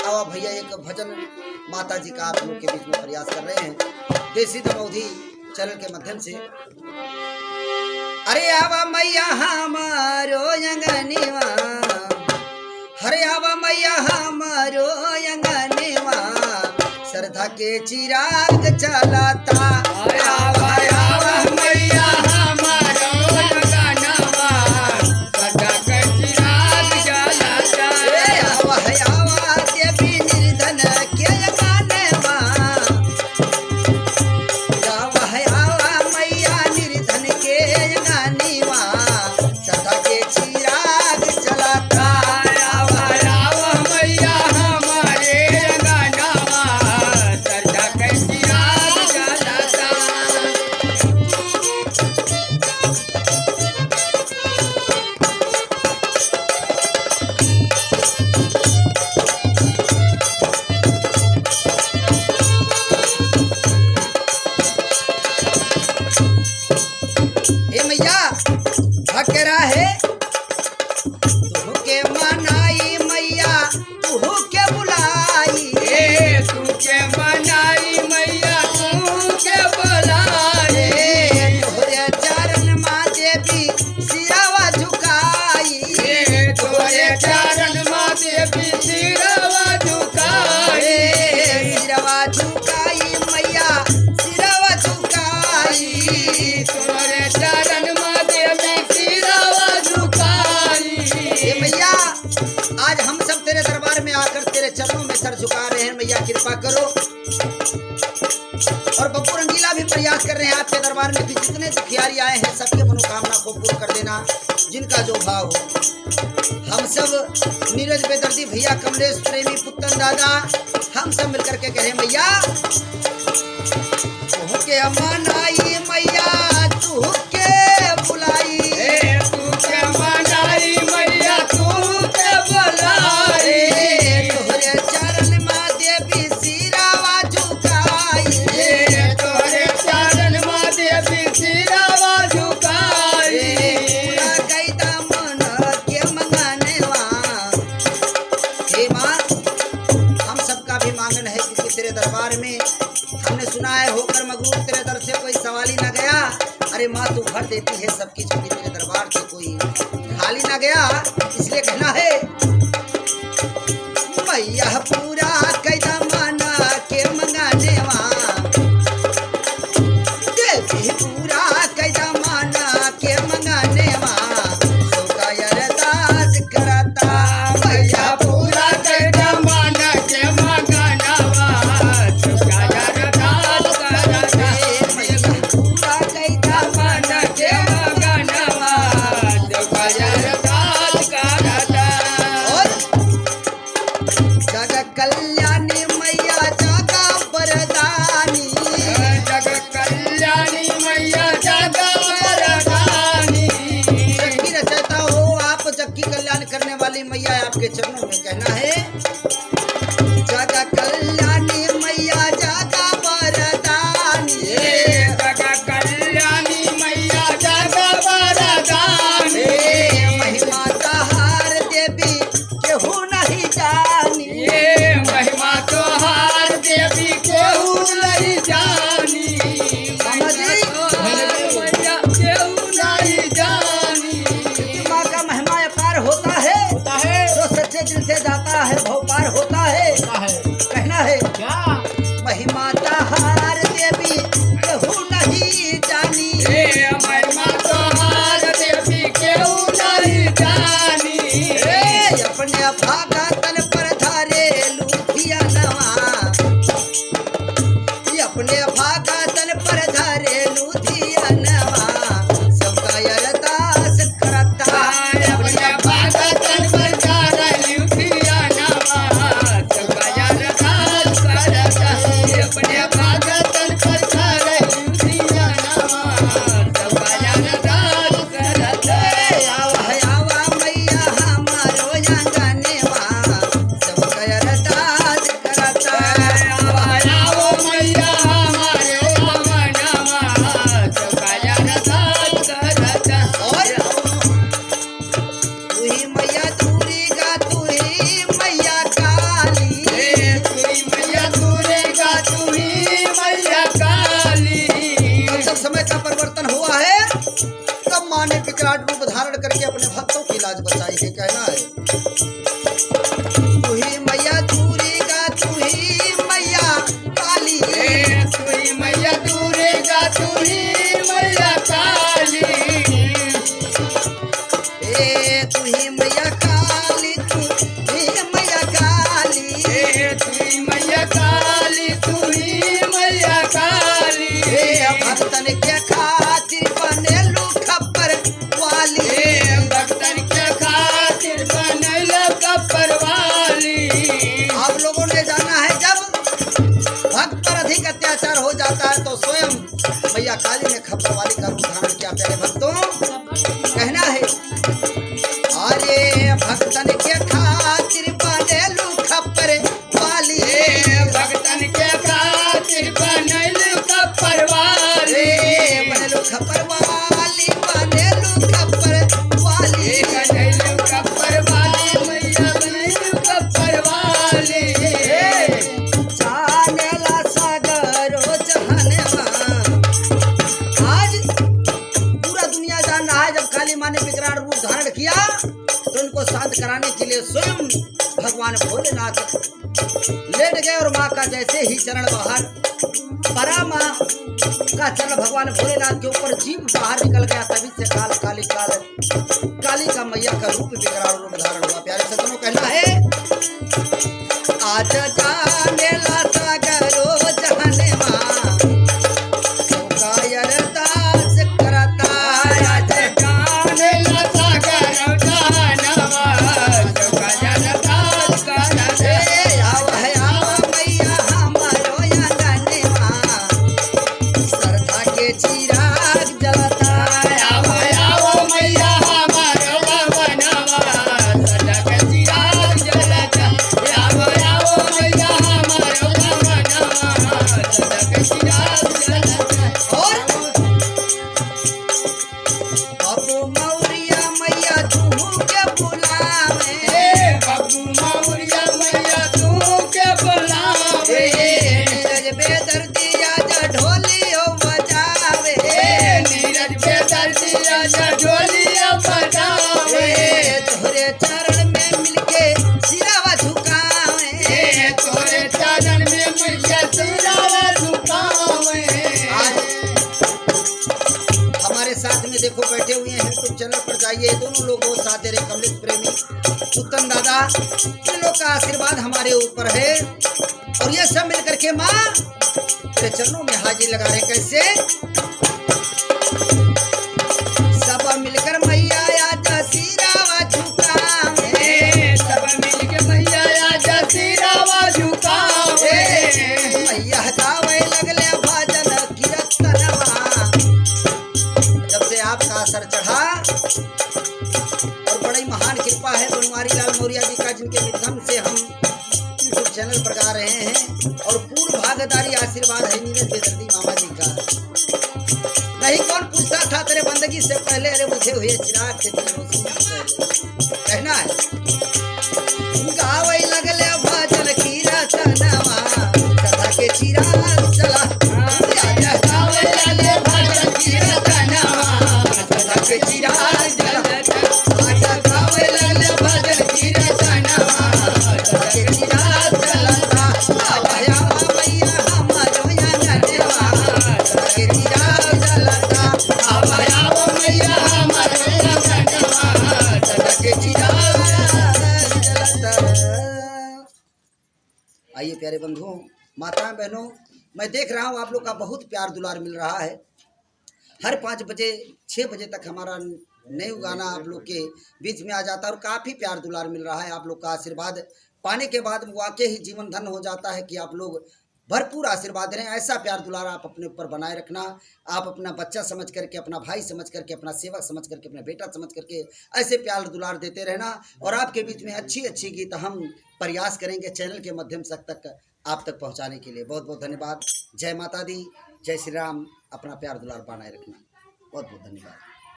आवा भैया एक भजन माता जी का आप लोग के बीच में प्रयास कर रहे हैं देसी दमौधी चैनल के माध्यम से। अरे आवा मैया हमारो अंगनेवा, हरे आवा मैया हमारो अंगनेवा, श्रद्धा के चिराग जलाता। अरे आवा आवा मैया हमारो अंगनवा, श्रद्धा के चिराग जलाता। आवा देवी निर्धन के अंगनेवा, आवा मैया निर्धन के अंगनेवा, श्रद्धा के चिराग जलाता। आवा आवा मैया हमारे अंगनवा, श्रद्धा के चिराग जलाता। ए मैया भकरा है तू के मनाई मैया, तू के बुलाई। ए तू के मनाई मैया, तू के बुलाए। तोरे चरण माँ देवी सिरावा झुकाई। तोरे चरण माँ देवी सिरवा झुकाए। सिरवा झुकाई मैया, सिरवा झुकाई। तोरे चरण माँ देवी सिरवा झुकाई। ए मैया आज हम सब तेरे दरबार में आकर तेरे चरणों में सर झुका रहे हैं। मैया कृपा करो। और बब्बू रंगीला भी प्रयास कर रहे हैं आपके दरबार में कि जितने दुखियारी आए हैं सबके मनोकामना को पूर्ण कर देना, जिनका जो भाव हो। हम सब नीरज बेदर्दी भैया, कमलेश प्रेमी, पुत्तन दादा, हम सब मिलकर के कह रहे हैं मैया तू के मनाई मैया, तू के बुलाई। तू के मनाई मैया, तू के बुलाए। तोहरे चरण माँ देवी सिरावा झुकाई। तोरे चरण माँ देवी सिरवा झुकाई। पूरा कैदा मन के मंगानेवा। हे माँ हम सबका भी मांगन है क्योंकि तेरे दरबार में हमने सुना है होकर मगरूर तेरे दर से कोई सवाल ही ना गया। अरे माँ तू भर देती है सबकी झोली, तेरे दरबार से कोई खाली ना गया। इसलिए कहना है मैया पूरा कैदा मन के मंगानेवा, देवी पूरा कैदा मन के मंगानेवा, सबका अरदास करता। मैया पूरा कैदा मन के मंगनवा, सबका अरदास करता। पूरा कैदा मन के मंगनवा, सबका अरदास करता। और जग कल्याणी मैया जगा वरदानी। जग कल्याणी मैया जग वरदानी। जग की रचयिता हो आप, जग की कल्याण करने वाली मैया आपके चरणों में कहना है जग कल्याणी मैया जगा वरदानी। जग कल्याणी मैया जग वरदानी। महिमा तहार देवी केहू नहीं जानी। ये महिमा तोहार देवी केहू नहीं जानी। मैया केहू नहीं जानी। माँ का महिमा अपार होता है जो सच्चे दिल से जाता है भव पार होता है। कहना है महिमा तहार देवी केहू नहीं जानी। ये महिमा तोहार देवी केहू नहीं जानी। अपने भागा तन पर धारे लूधिया नवा, अपने भागा तन पर धारे लूधिया नवा, सबका अरदास करता। अपने भागतन पर जारा लुधिया नवा, सबका अरदास करता। अपने भागतन पर जारा लुधिया नवा, सबका अरदास करता। आवा आवा मैया हमारो अंगनेवा, भोलेनाथ लेट गए और माँ का जैसे ही चरण बाहर परा, माँ का चरण भगवान भोलेनाथ के ऊपर जीव बाहर निकल गया। तभी से काली का मैया का रूप विकराल रूप धारण हुआ। प्यारे सज्जनों, कहना है आज जाने ला सागरो जहने माँ कायर दास करता, आज जाने ला सागर जानवा कायर दास करता। आव है आव मैया हमारो आंगने माँ श्रद्धा के चिराग जलता। आव आव मैया हमारो बनवा सजग चिराग जलता। आव आव मैया हमारो बनवा सजग चिराग जलता। और बाबू मौरिया मैया तू के बुलावे, बाबू मौरिया मैया तू के बुलावे। नीरज बेदर्दिया जा ढोलियो बजावे, नीरज बेदर्दिया जा ढोलिया बजावे। तोरे चरण में मिलके सिरावा झुकावे, तोरे चरण में मैया सिरावा झुकावे। हमारे साथ में देखो बैठे हुए हैं यूट्यूब चैनल पर जाइए, दोनों लोग वो साथ दे रहे कमलेश प्रेमी उत्तम दादा, इन लोग का आशीर्वाद हमारे ऊपर है। और ये सब मिलकर के माँ तेरे चरणों में हाजिर लगा रहे। कैसे सब मिलकर मैया आजा सिरावा झुकावे, सब मिलके मैया आजा सिरावा झुकावे। मैया गावे लगले भजन कीर्तनवा। जब से आपका असर चढ़ा और बड़ी महान कृपा है बनवारी लाल मौर्य जी का, जिनके माध्यम से हम यूट्यूब चैनल पर गा रहे हैं, और पूर्ण भागीदारी आशीर्वाद है नीरज बेदर्दी मामा जी का। नहीं कौन पूछता था तेरे बंदगी से पहले, अरे मुझे हुए चिराग के दिन रोशनी से पहले। कहना है गावे लगले भजन कीर्तनवा सदा के चिराग जला। आजा गावे लगले भजन कीर्तनवा सदा के चिराग जला। आजा गावे लगले भजन कीर्तनवा सदा के चिराग जलता। आया मैया हमारो आंगनवा सदा के चिराग जलता। आव मैया हमारो बनवा सदा के चिराग जलता। आइए प्यारे बंधुओं, माताएं बहनों, मैं देख रहा हूँ आप लोग का बहुत प्यार दुलार मिल रहा है। हर 5 बजे 6 बजे तक हमारा नया गाना आप लोग के बीच में आ जाता है और काफ़ी प्यार दुलार मिल रहा है। आप लोग का आशीर्वाद पाने के बाद वाकई ही जीवन धन हो जाता है कि आप लोग भरपूर आशीर्वाद दें। ऐसा प्यार दुलार आप अपने ऊपर बनाए रखना। आप अपना बच्चा समझ करके, अपना भाई समझ करके, अपना सेवक समझ करके, अपना बेटा समझ करके ऐसे प्यार दुलार देते रहना। और आपके बीच में अच्छी अच्छी गीत हम प्रयास करेंगे चैनल के माध्यम से तक आप तक पहुंचाने के लिए। बहुत बहुत धन्यवाद। जय माता दी, जय श्री राम। अपना प्यार दुलार बनाए रखना। बहुत बहुत धन्यवाद।